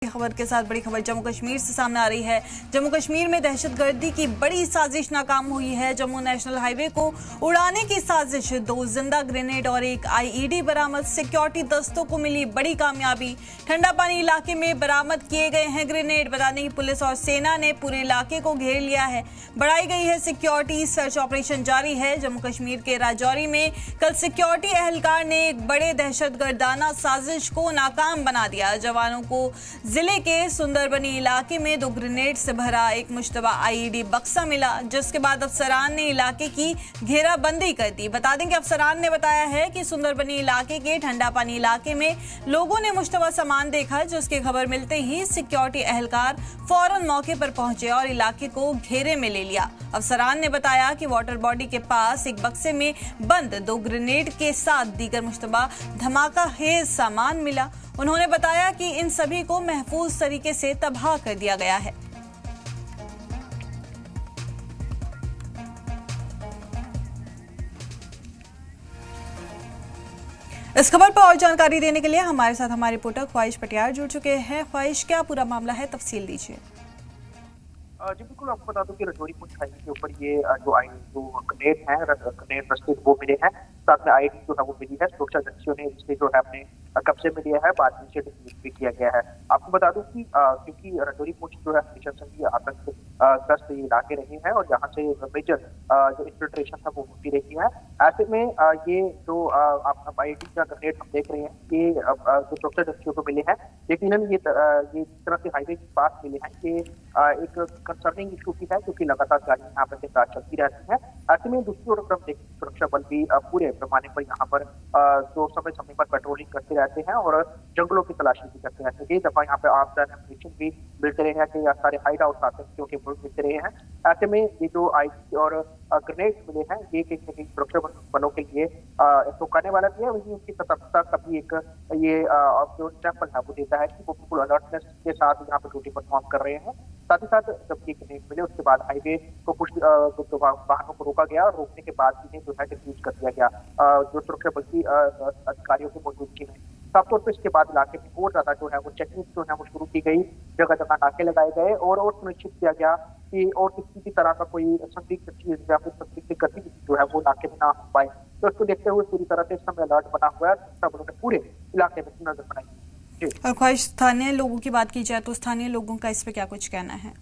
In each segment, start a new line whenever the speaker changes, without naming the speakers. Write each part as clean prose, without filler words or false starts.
खबर के साथ बड़ी खबर जम्मू कश्मीर से सामने आ रही है। जम्मू कश्मीर में दहशतगर्दी की बड़ी साजिश नाकाम हुई है। जम्मू नेशनल हाईवे को उड़ाने की साजिश, 2 जिंदा ग्रेनेड और एक आईईडी बरामद। सिक्योरिटी दस्तों को मिली बड़ी कामयाबी। ठंडा पानी इलाके में बरामद किए गए हैं ग्रेनेड। बता दें कि पुलिस और सेना ने पूरे इलाके को घेर लिया है। बढ़ाई गई है सिक्योरिटी, सर्च ऑपरेशन जारी है। जम्मू कश्मीर के राजौरी में कल सिक्योरिटी एहलकार ने एक बड़े दहशतगर्दाना साजिश को नाकाम बना दिया। जवानों को जिले के सुंदरबनी इलाके में 2 ग्रेनेड से भरा एक मुश्तबा आईईडी बक्सा मिला, जिसके बाद अफसरान ने इलाके की घेराबंदी कर दी। बता दें कि अफसरान ने बताया है कि सुंदरबनी इलाके के ठंडा पानी इलाके में लोगों ने मुश्तबा सामान देखा, जिसकी खबर मिलते ही सिक्योरिटी एहलकार फौरन मौके पर पहुंचे और इलाके को घेरे में ले लिया। अफसरान ने बताया कि वाटर बॉडी के पास एक बक्से में बंद 2 ग्रेनेड के साथ दीगर मुश्तबा धमाका खेज सामान मिला। उन्होंने बताया कि इन सभी को महफूज तरीके से तबाह कर दिया गया है। इस खबर पर और जानकारी देने के लिए हमारे साथ हमारे रिपोर्टर ख्वाहिश पटियार जुड़ चुके हैं। ख्वाहिश, क्या पूरा मामला है, तफसील दीजिए।
जी बिल्कुल, आपको बता दूं कि रजौरी पुंछ हाईवे के ऊपर ये जो ग्रेनेड है, ग्रेनेड रस्ते वो मिले हैं, साथ में आईडी जो है वो मिली है। सुरक्षा एजेंसियों ने इसे जो है अपने कब्जे में लिया है, बाद में इसे डिस्ट्रीब्यूट भी किया गया है। आपको बता दूं कि क्योंकि रजौरी पुंछ जो है हमेशा से ही आतंक ग्रस्त ये इलाके रहे हैं और यहाँ से मेजर जो इन्फिल्ट्रेशन था वो होती रही है। ऐसे में ये जो आईडी का ग्रेनेड हम देख रहे हैं, ये जो सुरक्षा एजेंसियों को मिले हैं, यकीनन ये जिस तरह से हाईवे के पास मिले हैं, ये एक कंसर्निंग इशू की है, क्योंकि लगातार गाड़ियां यहाँ पर के साथ चलती रहती है। ऐसे में दूसरी ओर हम देखते सुरक्षा बल भी पूरे पैमाने पर यहाँ पर जो समय समय पर पेट्रोलिंग करते रहते हैं और जंगलों की तलाशी भी करते रहते हैं। कई दफा यहाँ पे आपदा इन्फॉर्मेशन भी मिलते रहे हैं कि यहाँ सारे हाइड आउट आतंकियों के मुल्क मिलते रहे हैं। ऐसे में ये जो आईडी और ग्रेनेड मिले हैं, ये कहीं ना कहीं सुरक्षा बलों के लिए चौंकाने वाला भी है। वहीं उनकी सतर्कता का भी एक ये जो एग्जाम्पल है वो देता है कि वो बिल्कुल अलर्टनेस के साथ यहाँ पर ड्यूटी परफॉर्म कर रहे हैं। साथ ही साथ जब ये ग्रेनेड मिले उसके बाद हाईवे को कुछ वाहनों को रोका गया और रोकने के बाद इन्हें जो है डिफ्यूज कर दिया गया जो सुरक्षा बल की अधिकारियों की मौजूदगी में। साफ तौर पर इसके बाद इलाके में और ज्यादा जो है वो चेकिंग जो है वो शुरू की गई, जगह जगह नाके लगाए गए और सुनिश्चित किया गया कि और किसी भी तरह का कोई संदिग्ध चीज या फिर संदिग्ध गतिविधि जो है वो इलाके में ना हो पाए। तो इसको देखते हुए पूरी तरह से इस समय अलर्ट बना हुआ है। सुरक्षा बलों ने पूरे इलाके में नजर बनाई।
और ख्वाहिश, स्थानीय लोगों की बात की जाए तो स्थानीय लोगों का इस पे क्या कुछ कहना है?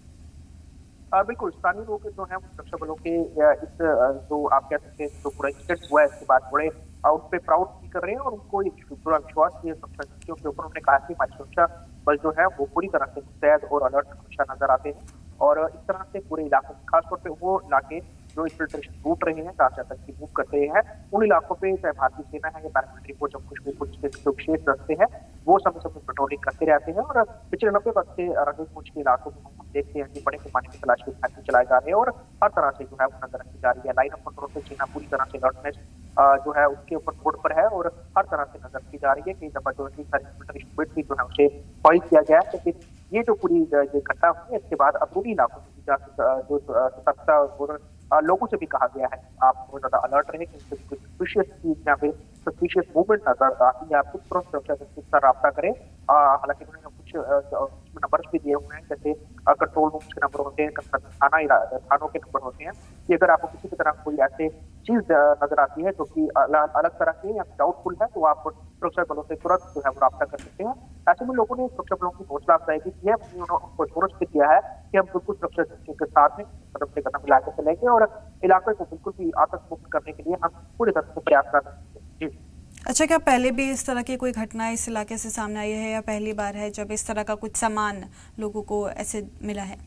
बिल्कुल, स्थानीय लोग जो है सुरक्षा बलों के इस जो आप कह सकते हैं जो पूरा इंसिडेंट हुआ है इसके बाद बड़े उन पे प्राउड फील कर रहे हैं और उनको पूरा विश्वास है सुरक्षा एजेंसियों के ऊपर। उन्होंने कहा कि हमारी सुरक्षा बल जो है वो पूरी तरह से मुस्तैद और अलर्ट हमेशा नजर आते हैं और इस तरह से पूरे इलाकों में, खासतौर पर वो इलाके जो इन्फिल्ट्रेशन टूट रहे हैं, राष्ट्र आतंकी मूव कर रहे हैं, उन इलाकों पे चाहे भारतीय सेना है या paramilitary force Jammu Kashmir police के जो विशेष दस्ते हैं वो समय समय पेट्रोलिंग करते रहते हैं। और पिछले 90 वक्त से रजौरी पुंछ के इलाकों में हम देखते हैं कि बड़े पैमाने की तलाशी अभियान चलाए जा रहे हैं और हर तरह से जो है वो नजर रखी जा रही है। लाइन ऑफ कंट्रोल से सेना पूरी तरह से अलर्टनेस जो है उसके ऊपर बोर्ड पर है और हर तरह से नजर रखी जा रही है। कई दफा जो है जो है उसे फाइल किया गया है, लेकिन ये जो पूरी ये घटना हुई है इसके बाद अपूरी इलाकों में जो सतर्कता और लोगों से भी कहा गया है आप बहुत ज्यादा अलर्ट रहे, क्योंकि सस्पिशियस चीज या फिर सस्पिशियस मूवमेंट नजर आती है आपको तुरंत सुरक्षा एजेंसी से रब्ता करें। हालांकि उन्होंने कुछ नंबर भी दिए हुए हैं, जैसे कंट्रोल रूम के नंबर होते हैं, थानों के नंबर होते हैं, कि अगर आपको किसी भी तरह कोई ऐसे चीज नजर आती है जो कि अलग तरह की या डाउटफुल है तो आप सुरक्षा बलों से तुरंत जो है वो रब्ता कर सकते हैं। ऐसे में लोगों ने सुरक्षा बलों की हौसला अफजाई की है, उनको एश्योरेंस भी किया है कि हम बिल्कुल सुरक्षा एजेंसियों के साथ में कदम से कदम मिला के चलेंगे और इलाके को बिल्कुल भी आतंक मुक्त करने के लिए हम पूरी तरह से प्रयास कर रहे हैं। जी
अच्छा, क्या पहले भी इस तरह की कोई घटना इस इलाके से सामने आई है या पहली बार है जब इस तरह का कुछ सामान लोगों को ऐसे मिला है?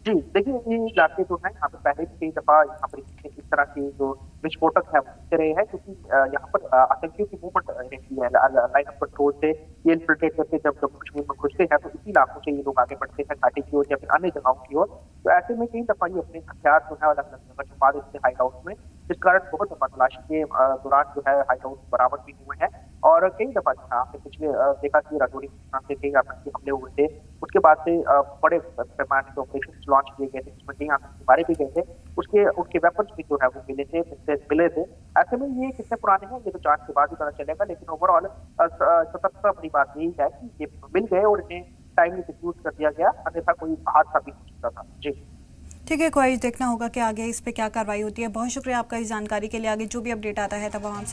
जी देखिए, ये इलाके जो है यहाँ पे पहले भी कई दफा यहाँ पर इस तरह के जो विस्फोटक है वो रहे हैं, क्योंकि यहाँ पर आतंकियों की मूवमेंट रहती है। लाइन ऑफ कंट्रोल से ये इन्फिल्ट्रेट करके जब जम्मू कश्मीर में घुसते हैं तो इसी इलाकों से ये लोग आगे बढ़ते हैं घाटी की ओर या फिर अन्य जगहों की ओर। तो ऐसे में कई दफा ये अपने हथियार जो है अलग अलग जगह छुपा देते हैं हाइड आउट में, जिस कारण बहुत दफा तलाशी के दौरान जो है हाइड आउट बरामद भी हुए हैं और कई दफा आपने पिछले देखा कि राजौरी से कई आतंकी हमले हुए थे। उसके बाद से बड़े पैमाने के ऑपरेशन लॉन्च किए गए थे, जिसमें कई आतंकी मारे भी गए थे। उनके वेपन्स भी जो है वो मिले थे। ऐसे में ये कितने पुराने हैं ये तो जांच के बाद ही पता चलेगा, लेकिन ओवरऑल सतर्कता अपनी बात यही है कि ये मिल गए और इन्हें टाइमली डिफ्यूज कर दिया गया, अन्यथा कोई हादसा भी हो सकता था। जी
ठीक है, ख्वाहिश देखना होगा कि आगे इस पे क्या कार्रवाई होती है। बहुत शुक्रिया आपका इस जानकारी के लिए। आगे जो भी अपडेट आता है तब हम आपसे